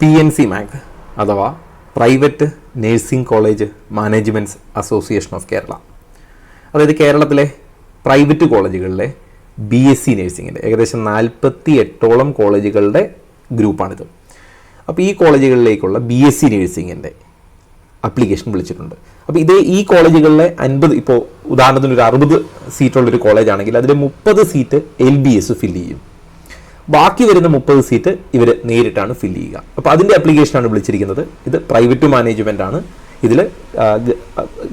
PNC-MAC അഥവാ private nursing college management's association of Kerala. അതായത് കേരളത്തിലെ പ്രൈവറ്റ് കോളേജുകളിലെ BSc നേഴ്സിങ്ങിൻ്റെ ഏകദേശം 48ഓളം കോളേജുകളുടെ ഗ്രൂപ്പാണിത്. അപ്പോൾ ഈ കോളേജുകളിലേക്കുള്ള BSc നേഴ്സിങ്ങിൻ്റെ അപ്ലിക്കേഷൻ വിളിച്ചിട്ടുണ്ട്. അപ്പോൾ ഈ കോളേജുകളിലെ 50, ഇപ്പോൾ ഉദാഹരണത്തിന് ഒരു 60 സീറ്റുള്ളൊരു കോളേജാണെങ്കിൽ അതിൽ 30 സീറ്റ് LBS ഫില്ല് ചെയ്യും. ബാക്കി വരുന്ന 30 സീറ്റ് ഇവർ നേരിട്ടാണ് ഫില്ല് ചെയ്യുക. അപ്പോൾ അതിൻ്റെ അപ്ലിക്കേഷനാണ് വിളിച്ചിരിക്കുന്നത്. ഇത് പ്രൈവറ്റ് മാനേജ്മെൻ്റ് ആണ്. ഇതിൽ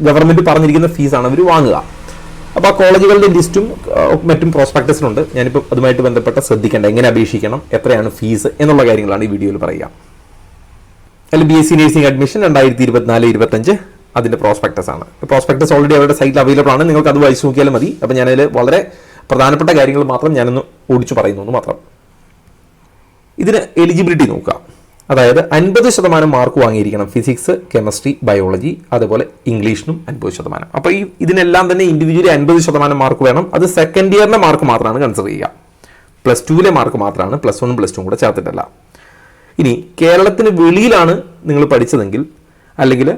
ഗവൺമെൻറ് പറഞ്ഞിരിക്കുന്ന ഫീസാണ് അവർ വാങ്ങുക. അപ്പോൾ ആ കോളേജുകളുടെ ലിസ്റ്റും മറ്റും പ്രോസ്പെക്ടസിലുണ്ട്. ഞാനിപ്പോൾ അതുമായിട്ട് ബന്ധപ്പെട്ട ശ്രദ്ധിക്കേണ്ട, എങ്ങനെ അപേക്ഷിക്കണം, എത്രയാണ് ഫീസ് എന്നുള്ള കാര്യങ്ങളാണ് ഈ വീഡിയോയിൽ പറയുക. അതിൽ BSc നേഴ്സിംഗ് അഡ്മിഷൻ 2024-25 അതിൻ്റെ പ്രോസ്പെക്ടസ് ആണ്. പ്രോസ്പെക്ടസ് ഓൾറെഡി അവരുടെ സൈറ്റിൽ അവൈലബിൾ ആണ്. നിങ്ങൾക്ക് അത് വായിച്ച് നോക്കിയാലും മതി. അപ്പോൾ ഞാനതിൽ വളരെ പ്രധാനപ്പെട്ട കാര്യങ്ങൾ മാത്രം ഞാനൊന്ന് ഓടിച്ചു പറയുന്നു മാത്രം. ഇതിന് എലിജിബിലിറ്റി നോക്കുക. അതായത് 50% മാർക്ക് വാങ്ങിയിരിക്കണം ഫിസിക്സ്, കെമിസ്ട്രി, ബയോളജി, അതുപോലെ ഇംഗ്ലീഷിനും 50%. അപ്പോൾ ഇതിനെല്ലാം തന്നെ ഇൻഡിവിജ്വലി 50% മാർക്ക് വേണം. അത് സെക്കൻഡ് ഇയറിൻ്റെ മാർക്ക് മാത്രമാണ് കൺസിഡർ ചെയ്യുക. +2 മാർക്ക് മാത്രമാണ്, +1 +2 കൂടെ ചേർത്തിട്ടല്ല. ഇനി കേരളത്തിന് വെളിയിലാണ് നിങ്ങൾ പഠിച്ചതെങ്കിൽ, അല്ലെങ്കിൽ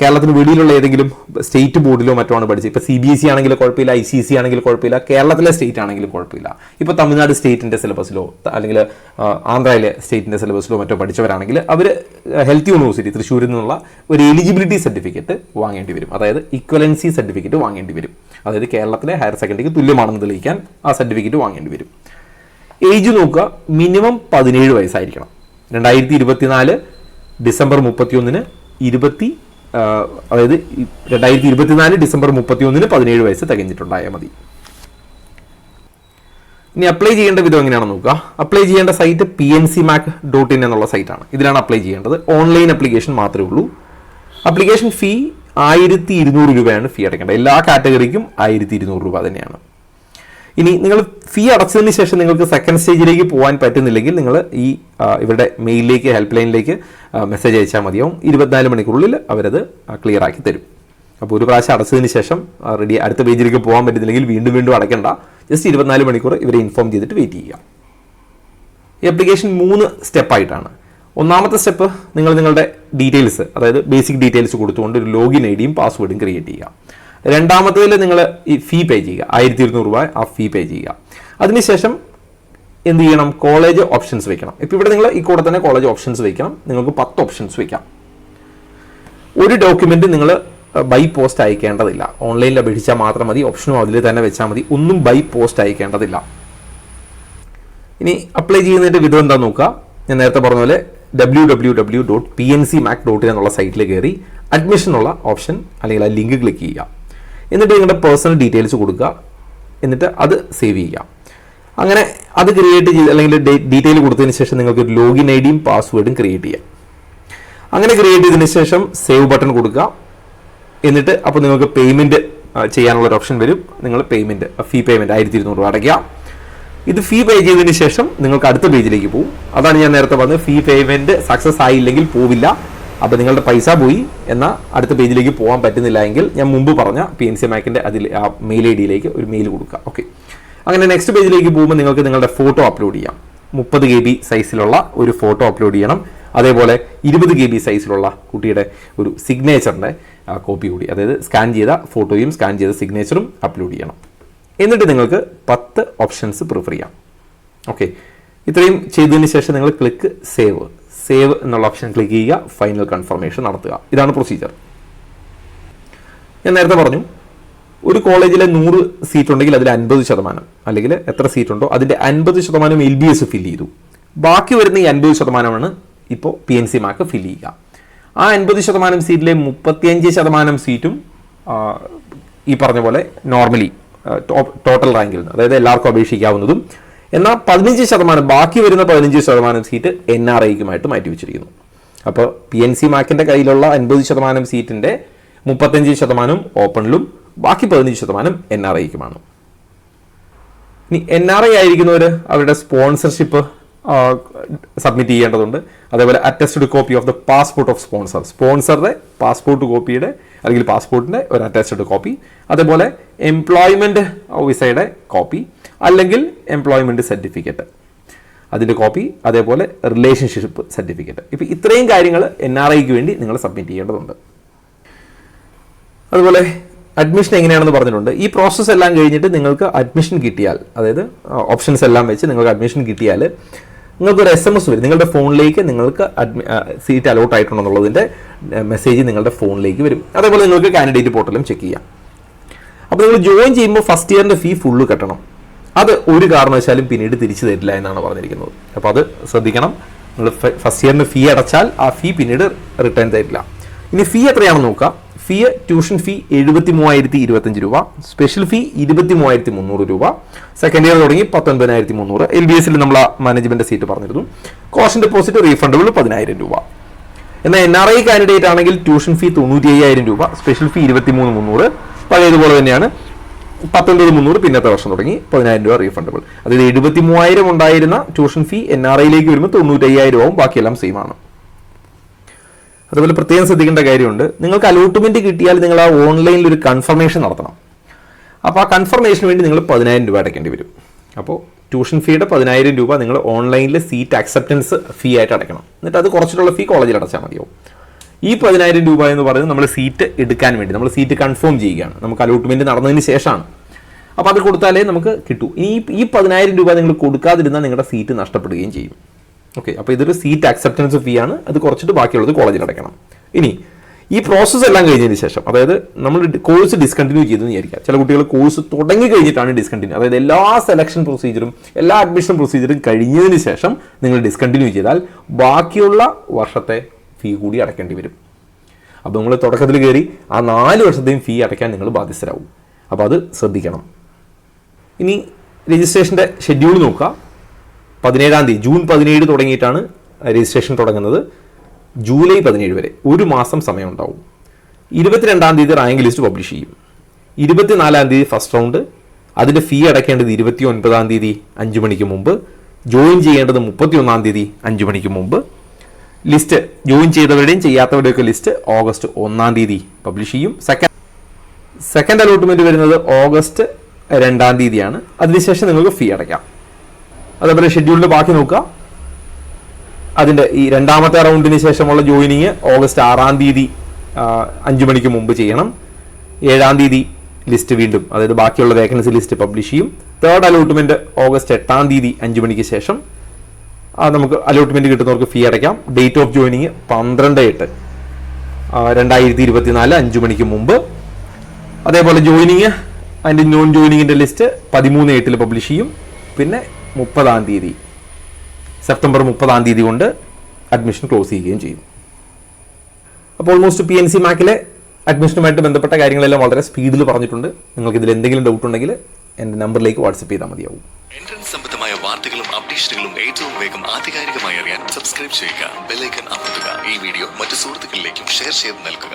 കേരളത്തിന് വെളിയിലുള്ള ഏതെങ്കിലും സ്റ്റേറ്റ് ബോർഡിലോ മറ്റോ ആണ് പഠിച്ചത്. ഇപ്പോൾ CBSE ആണെങ്കിൽ കുഴപ്പമില്ല, ICSE ആണെങ്കിൽ കുഴപ്പമില്ല, കേരളത്തിലെ സ്റ്റേറ്റ് ആണെങ്കിലും കുഴപ്പമില്ല. ഇപ്പോൾ തമിഴ്നാട് സ്റ്റേറ്റിൻ്റെ സിലബസിലോ അല്ലെങ്കിൽ ആന്ധ്രയിലെ സ്റ്റേറ്റിൻ്റെ സിലബസിലോ മറ്റോ പഠിച്ചവരാണെങ്കിൽ അവർ ഹെൽത്ത് യൂണിവേഴ്സിറ്റി തൃശ്ശൂരിൽ നിന്നുള്ള ഒരു എലിജിബിലിറ്റി സർട്ടിഫിക്കറ്റ് വാങ്ങേണ്ടി വരും. അതായത് ഇക്വലൻസി സർട്ടിഫിക്കറ്റ് വാങ്ങേണ്ടി വരും. അതായത് കേരളത്തിലെ ഹയർ സെക്കൻഡറിക്ക് തുല്യമാണെന്ന് തെളിയിക്കാൻ ആ സർട്ടിഫിക്കറ്റ് വാങ്ങേണ്ടി വരും. ഏജ് നോക്കുക, മിനിമം 17 വയസ്സായിരിക്കണം. 2024 ഡിസംബർ 31 അതായത് 2024 ഡിസംബർ 31 17 വയസ്സ് തികഞ്ഞിട്ടുണ്ടായാൽ മതി. ഇനി അപ്ലൈ ചെയ്യേണ്ട വിധം എങ്ങനെയാണെന്ന് നോക്കുക. അപ്ലൈ ചെയ്യേണ്ട സൈറ്റ് PNCMAC.in എന്നുള്ള സൈറ്റാണ്. ഇതിലാണ് അപ്ലൈ ചെയ്യേണ്ടത്. ഓൺലൈൻ അപ്ലിക്കേഷൻ മാത്രമേ ഉള്ളൂ. അപ്ലിക്കേഷൻ ഫീ 1200 രൂപയാണ് ഫീ അടയ്ക്കേണ്ടത്. എല്ലാ കാറ്റഗറിക്കും 1200 രൂപ തന്നെയാണ്. ഇനി നിങ്ങൾ ഫീ അടച്ചതിന് ശേഷം നിങ്ങൾക്ക് സെക്കൻഡ് സ്റ്റേജിലേക്ക് പോകാൻ പറ്റുന്നില്ലെങ്കിൽ നിങ്ങൾ ഇവരുടെ മെയിലിലേക്ക്, ഹെൽപ്പ് ലൈനിലേക്ക് മെസ്സേജ് അയച്ചാൽ മതിയാവും. 24 മണിക്കൂറിൽ അവരത് ക്ലിയർ ആക്കി തരും. അപ്പോൾ ഒരു പ്രാവശ്യം അടച്ചതിന് ശേഷം അടുത്ത പേജിലേക്ക് പോകാൻ പറ്റുന്നില്ലെങ്കിൽ വീണ്ടും അടയ്ക്കേണ്ട. ജസ്റ്റ് 24 മണിക്കൂർ ഇവരെ ഇൻഫോം ചെയ്തിട്ട് വെയിറ്റ് ചെയ്യുക. ഈ അപ്ലിക്കേഷൻ 3 സ്റ്റെപ്പായിട്ടാണ്. ഒന്നാമത്തെ സ്റ്റെപ്പ്, നിങ്ങളുടെ ഡീറ്റെയിൽസ്, അതായത് ബേസിക് ഡീറ്റെയിൽസ് കൊടുത്തുകൊണ്ട് ഒരു ലോഗിൻ ID യും പാസ്വേഡും ക്രിയേറ്റ് ചെയ്യുക. രണ്ടാമത്തേതിൽ നിങ്ങൾ ഈ ഫീ പേ ചെയ്യുക, 1200 രൂപ ആ ഫീ പേ ചെയ്യുക. അതിനുശേഷം എന്ത് ചെയ്യണം? കോളേജ് ഓപ്ഷൻസ് വെക്കണം. ഇപ്പോൾ ഇവിടെ നിങ്ങൾ ഈ കൂടെ തന്നെ കോളേജ് ഓപ്ഷൻസ് വെക്കണം. നിങ്ങൾക്ക് 10 ഓപ്ഷൻസ് വെക്കാം. ഒരു ഡോക്യുമെന്റ് നിങ്ങൾ ബൈ പോസ്റ്റ് അയക്കേണ്ടതില്ല. ഓൺലൈനിൽ അപേക്ഷിച്ചാൽ മാത്രം മതി. ഓപ്ഷനും അതിൽ തന്നെ വെച്ചാൽ മതി. ഒന്നും ബൈ പോസ്റ്റ് അയക്കേണ്ടതില്ല. ഇനി അപ്ലൈ ചെയ്യുന്നതിൻ്റെ വിധം എന്താ നോക്കുക. ഞാൻ നേരത്തെ പറഞ്ഞ പോലെ www.pncmac.in എന്നുള്ള സൈറ്റിൽ കയറി അഡ്മിഷനുള്ള ഓപ്ഷൻ അല്ലെങ്കിൽ ആ ലിങ്ക് ക്ലിക്ക് ചെയ്യുക. എന്നിട്ട് നിങ്ങളുടെ പേഴ്സണൽ ഡീറ്റെയിൽസ് കൊടുക്കുക. എന്നിട്ട് അത് സേവ് ചെയ്യുക. അങ്ങനെ അത് ക്രിയേറ്റ് ചെയ്ത് അല്ലെങ്കിൽ ഡീറ്റെയിൽ കൊടുത്തതിന് ശേഷം നിങ്ങൾക്ക് ഒരു ലോഗിൻ ID യും പാസ്വേഡും ക്രിയേറ്റ് ചെയ്യാം. അങ്ങനെ ക്രിയേറ്റ് ചെയ്തതിന് ശേഷം സേവ് ബട്ടൺ കൊടുക്കുക. എന്നിട്ട് അപ്പോൾ നിങ്ങൾക്ക് പേയ്മെൻറ്റ് ചെയ്യാനുള്ള ഒരു ഓപ്ഷൻ വരും. നിങ്ങൾ ഫീ പേയ്മെൻറ്റ് 1200 രൂപ അടയ്ക്കുക. ഇത് ഫീ പേ ചെയ്തതിന് ശേഷം നിങ്ങൾക്ക് അടുത്ത പേജിലേക്ക് പോകും. അതാണ് ഞാൻ നേരത്തെ പറഞ്ഞത്, ഫീ പേയ്മെൻറ്റ് സക്സസ് ആയില്ലെങ്കിൽ പോവില്ല. അപ്പോൾ നിങ്ങളുടെ പൈസ പോയി, എന്നാൽ അടുത്ത പേജിലേക്ക് പോകാൻ പറ്റുന്നില്ല എങ്കിൽ ഞാൻ മുമ്പ് പറഞ്ഞ PNCMAC-ൻ്റെ ആ മെയിൽ ID യിലേക്ക് ഒരു മെയിൽ കൊടുക്കുക. ഓക്കെ, അങ്ങനെ നെക്സ്റ്റ് പേജിലേക്ക് പോകുമ്പോൾ നിങ്ങൾക്ക് നിങ്ങളുടെ ഫോട്ടോ അപ്ലോഡ് ചെയ്യാം. 30 GB സൈസിലുള്ള ഒരു ഫോട്ടോ അപ്ലോഡ് ചെയ്യണം. അതേപോലെ 20 GB സൈസിലുള്ള കുട്ടിയുടെ ഒരു സിഗ്നേച്ചറിൻ്റെ കോപ്പി കൂടി, അതായത് സ്കാൻ ചെയ്ത ഫോട്ടോയും സ്കാൻ ചെയ്ത സിഗ്നേച്ചറും അപ്ലോഡ് ചെയ്യണം. എന്നിട്ട് നിങ്ങൾക്ക് 10 ഓപ്ഷൻസ് പ്രിഫർ ചെയ്യാം. ഓക്കെ, ഇത്രയും ചെയ്തതിന് ശേഷം നിങ്ങൾ ക്ലിക്ക് സേവ് എന്നുള്ള ഓപ്ഷൻ ക്ലിക്ക് ചെയ്യുക. ഫൈനൽ കൺഫർമേഷൻ നടത്തുക. ഇതാണ് പ്രൊസീജിയർ. ഞാൻ നേരത്തെ പറഞ്ഞു, ഒരു കോളേജിലെ 100 സീറ്റ് ഉണ്ടെങ്കിൽ അതിൽ 50%, അല്ലെങ്കിൽ എത്ര സീറ്റ് ഉണ്ടോ അതിൻ്റെ 50% LBS ഫില്ല് ചെയ്തു. ബാക്കി വരുന്ന ഈ 50%ആണ് ഇപ്പോൾ PNCMAC ഫില്ല് ചെയ്യുക. ആ 50% സീറ്റിലെ 35% സീറ്റും ഈ പറഞ്ഞ പോലെ നോർമലി ടോട്ടൽ റാങ്കിൽ നിന്ന്, അതായത് എല്ലാവർക്കും അപേക്ഷിക്കാവുന്നതും. എന്നാൽ 15%, ബാക്കി വരുന്ന 15% സീറ്റ് NRIക്കുമായിട്ട് മാറ്റി വെച്ചിരിക്കുന്നു. അപ്പോൾ PNCMAC-ൻ്റെ കയ്യിലുള്ള 50% സീറ്റിൻ്റെ 35% ഓപ്പണിലും ബാക്കി 15% NRIക്കുമാണ്. ഇനി NRI ആയിരിക്കുന്നവർ അവരുടെ സ്പോൺസർഷിപ്പ് സബ്മിറ്റ് ചെയ്യേണ്ടതുണ്ട്. അതേപോലെ attested copy of the passport of സ്പോൺസറുടെ പാസ്പോർട്ട് കോപ്പിയുടെ അല്ലെങ്കിൽ പാസ്പോർട്ടിൻ്റെ ഒരു അറ്റസ്റ്റഡ് കോപ്പി, അതേപോലെ എംപ്ലോയ്മെൻറ്റ് വിസയുടെ കോപ്പി അല്ലെങ്കിൽ എംപ്ലോയ്മെൻറ്റ് സർട്ടിഫിക്കറ്റ്. അതിൻ്റെ കോപ്പി, അതേപോലെ റിലേഷൻഷിപ്പ് സർട്ടിഫിക്കറ്റ്. ഇപ്പോൾ ഇത്രയും കാര്യങ്ങൾ NRIക്ക് വേണ്ടി നിങ്ങൾ സബ്മിറ്റ് ചെയ്യേണ്ടതുണ്ട്. അതുപോലെ അഡ്മിഷൻ എങ്ങനെയാണെന്ന് പറഞ്ഞിട്ടുണ്ട്. ഈ പ്രോസസ്സ് എല്ലാം കഴിഞ്ഞിട്ട് നിങ്ങൾക്ക് അഡ്മിഷൻ കിട്ടിയാൽ, അതായത് ഓപ്ഷൻസ് എല്ലാം വെച്ച് നിങ്ങൾക്ക് അഡ്മിഷൻ കിട്ടിയാൽ നിങ്ങൾക്കൊരു SMS വരും. നിങ്ങളുടെ ഫോണിലേക്ക് നിങ്ങൾക്ക് സീറ്റ് അലോട്ട് ആയിട്ടുണ്ടെന്നുള്ളതിൻ്റെ മെസ്സേജ് നിങ്ങളുടെ ഫോണിലേക്ക് വരും. അതേപോലെ നിങ്ങൾക്ക് കാൻഡിഡേറ്റ് പോർട്ടലും ചെക്ക് ചെയ്യാം. അപ്പോൾ നിങ്ങൾ ജോയിൻ ചെയ്യുമ്പോൾ ഫസ്റ്റ് ഇയറിൻ്റെ ഫീ ഫുള്ള് കെട്ടണം. അത് ഒരു കാരണവശാലും പിന്നീട് തിരിച്ചു തരില്ല എന്നാണ് പറഞ്ഞിരിക്കുന്നത്. അപ്പോൾ അത് ശ്രദ്ധിക്കണം. നിങ്ങൾ ഫസ്റ്റ് ഇയറിന് ഫീ അടച്ചാൽ ആ ഫീ പിന്നീട് റിട്ടേൺ തരില്ല. ഇനി ഫീ എത്രയാണെന്ന് നോക്കാം. ഫീ ട്യൂഷൻ ഫീ 73,025 രൂപ, സ്പെഷ്യൽ ഫീ 23,300 രൂപ, സെക്കൻഡ് ഇയർ തുടങ്ങി 19,300. LBSൽ നമ്മൾ മാനേജ്മെന്റ് സീറ്റ് പറഞ്ഞിരുന്നു. കോഷൻ ഡെപ്പോസിറ്റ് റീഫണ്ടബിൾ 10,000 രൂപ. എന്നാൽ NRI കാൻഡിഡേറ്റ് ആണെങ്കിൽ ട്യൂഷൻ ഫീ 95,000 രൂപ, സ്പെഷ്യൽ ഫീ 23,300, പഴയതുപോലെ തന്നെയാണ് 19,300 പിന്നത്തെ വർഷം തുടങ്ങി 10,000 രൂപ റീഫണ്ടബിൾ. അതായത് 73,000 ഉണ്ടായിരുന്ന ട്യൂഷൻ ഫീ NRIയിലേക്ക് വരുമ്പോൾ 95,000 ആവും, ബാക്കിയെല്ലാം സെയിം ആണ്. അതുപോലെ പ്രത്യേകം ശ്രദ്ധിക്കേണ്ട കാര്യമുണ്ട്. നിങ്ങൾക്ക് അലോട്ട്മെന്റ് കിട്ടിയാൽ നിങ്ങൾ ആ ഓൺലൈനിൽ ഒരു കൺഫർമേഷൻ നടത്തണം. അപ്പോൾ ആ കൺഫർമേഷന് വേണ്ടി നിങ്ങൾ 10,000 രൂപ അടയ്ക്കേണ്ടി വരും. അപ്പോൾ ട്യൂഷൻ ഫീയുടെ 10,000 രൂപ നിങ്ങൾ ഓൺലൈനിൽ സീറ്റ് അക്സെപ്റ്റൻസ് ഫീ ആയിട്ട് അടയ്ക്കണം. എന്നിട്ട് അത് കുറച്ചിട്ടുള്ള ഫീ കോളേജിൽ അടച്ചാൽ മതിയാവും. ഈ 10,000 രൂപ എന്ന് പറയുന്നത് നമ്മൾ സീറ്റ് എടുക്കാൻ വേണ്ടി, നമ്മൾ സീറ്റ് കൺഫേം ചെയ്യുകയാണ്. നമുക്ക് അലോട്ട്മെന്റ് നടന്നതിന് ശേഷമാണ്. അപ്പോൾ അത് കൊടുത്താലേ നമുക്ക് കിട്ടൂ. ഈ 10,000 രൂപ നിങ്ങൾ കൊടുക്കാതിരുന്നാൽ നിങ്ങളുടെ സീറ്റ് നഷ്ടപ്പെടുകയും ചെയ്യും. ഓക്കെ, അപ്പോൾ ഇതൊരു സീറ്റ് അക്സെപ്റ്റൻസ് ഫീ ആണ്. അത് കുറച്ചിട്ട് ബാക്കിയുള്ളത് കോളേജിൽ അടയ്ക്കണം. ഇനി ഈ പ്രോസസ്സ് എല്ലാം കഴിഞ്ഞതിന് ശേഷം, അതായത് നമ്മൾ കോഴ്സ് ഡിസ്കണ്ടിന്യൂ ചെയ്തെന്ന് വിചാരിക്കുക. ചില കുട്ടികൾ കോഴ്സ് തുടങ്ങി കഴിഞ്ഞിട്ടാണ് ഡിസ്കണ്ടിന്യൂ, അതായത് എല്ലാ സെലക്ഷൻ പ്രൊസീജിയറും എല്ലാ അഡ്മിഷൻ പ്രൊസീജിയറും കഴിഞ്ഞതിന് ശേഷം നിങ്ങൾ ഡിസ്കണ്ടിന്യൂ ചെയ്താൽ ബാക്കിയുള്ള വർഷത്തെ ഫീ കൂടി അടയ്ക്കേണ്ടി വരും. അപ്പോൾ നിങ്ങൾ തുടക്കത്തിൽ കയറി ആ 4 വർഷത്തെയും ഫീ അടയ്ക്കാൻ നിങ്ങൾ ബാധ്യസ്ഥരാകും. അപ്പോൾ അത് ശ്രദ്ധിക്കണം. ഇനി രജിസ്ട്രേഷൻ്റെ ഷെഡ്യൂൾ നോക്കുക. 17-ാം തീയതി, ജൂൺ 17 തുടങ്ങിയിട്ടാണ് രജിസ്ട്രേഷൻ തുടങ്ങുന്നത്. ജൂലൈ 17 വരെ 1 മാസം സമയം ഉണ്ടാവും. 22-ാം തീയതി റാങ്ക് ലിസ്റ്റ് പബ്ലിഷ് ചെയ്യും. 24-ാം തീയതി ഫസ്റ്റ് റൗണ്ട്. അതിൻ്റെ ഫീ അടയ്ക്കേണ്ടത് 29-ാം തീയതി 5 മണിക്ക് മുമ്പ്. ജോയിൻ ചെയ്യേണ്ടത് 31-ാം തീയതി 5 മണിക്ക് മുമ്പ്. ലിസ്റ്റ് ജോയിൻ ചെയ്തവരുടെയും ചെയ്യാത്തവരുടെയൊക്കെ ലിസ്റ്റ് ഓഗസ്റ്റ് 1-ാം തീയതി പബ്ലിഷ് ചെയ്യും. സെക്കൻഡ് അലോട്ട്മെന്റ് വരുന്നത് ഓഗസ്റ്റ് 2-ാം തീയതിയാണ്. അതിനുശേഷം നിങ്ങൾക്ക് ഫീ അടയ്ക്കാം. അതേപോലെ ഷെഡ്യൂളിൻ്റെ ബാക്കി നോക്കുക. അതിൻ്റെ ഈ 2ാമത്തെ റൗണ്ടിന് ശേഷമുള്ള ജോയിനിങ് ഓഗസ്റ്റ് 6-ാം തീയതി 5 മണിക്ക് മുമ്പ് ചെയ്യണം. 7-ാം തീയതി ലിസ്റ്റ് വീണ്ടും, അതായത് ബാക്കിയുള്ള വേക്കൻസി ലിസ്റ്റ് പബ്ലിഷ് ചെയ്യും. തേർഡ് അലോട്ട്മെന്റ് ഓഗസ്റ്റ് 8-ാം തീയതി 5 മണിക്ക് ശേഷം നമുക്ക് അലോട്ട്മെന്റ് കിട്ടുന്നവർക്ക് ഫീ അടയ്ക്കാം. ഡേറ്റ് ഓഫ് ജോയിനിങ് 12/8/2024 5 മണിക്ക് മുമ്പ്. അതേപോലെ ജോയിനിങ് അതിൻ്റെ നോൺ ജോയിനിങ്ങിൻ്റെ ലിസ്റ്റ് 13/8 പബ്ലിഷ് ചെയ്യും. പിന്നെ 30-ാം തീയതി, സെപ്റ്റംബർ 30-ാം തീയതി കൊണ്ട് അഡ്മിഷൻ ക്ലോസ് ചെയ്യുകയും ചെയ്യും. അപ്പോൾ ഓൾമോസ്റ്റ് PNC മാക്കിലെ അഡ്മിഷനുമായിട്ട് ബന്ധപ്പെട്ട കാര്യങ്ങളെല്ലാം വളരെ സ്പീഡിൽ പറഞ്ഞിട്ടുണ്ട്. നിങ്ങൾക്ക് ഇതിൽ എന്തെങ്കിലും ഡൗട്ട് ഉണ്ടെങ്കിൽ എൻ്റെ നമ്പറിലേക്ക് വാട്സപ്പ് ചെയ്താൽ മതിയാവും. എൻട്രൻസ് സംബന്ധമായ വാർത്തകളും അപ്ഡേഷനുകളും ഏറ്റവും വേഗം ആധികാരികമായി അറിയാൻ സബ്സ്ക്രൈബ് ചെയ്യുക, ബെൽ ഐക്കൺ അമർത്തുക. ഈ വീഡിയോ മറ്റു സുഹൃത്തുക്കളിലേക്കും ഷെയർ ചെയ്ത് നൽകുക.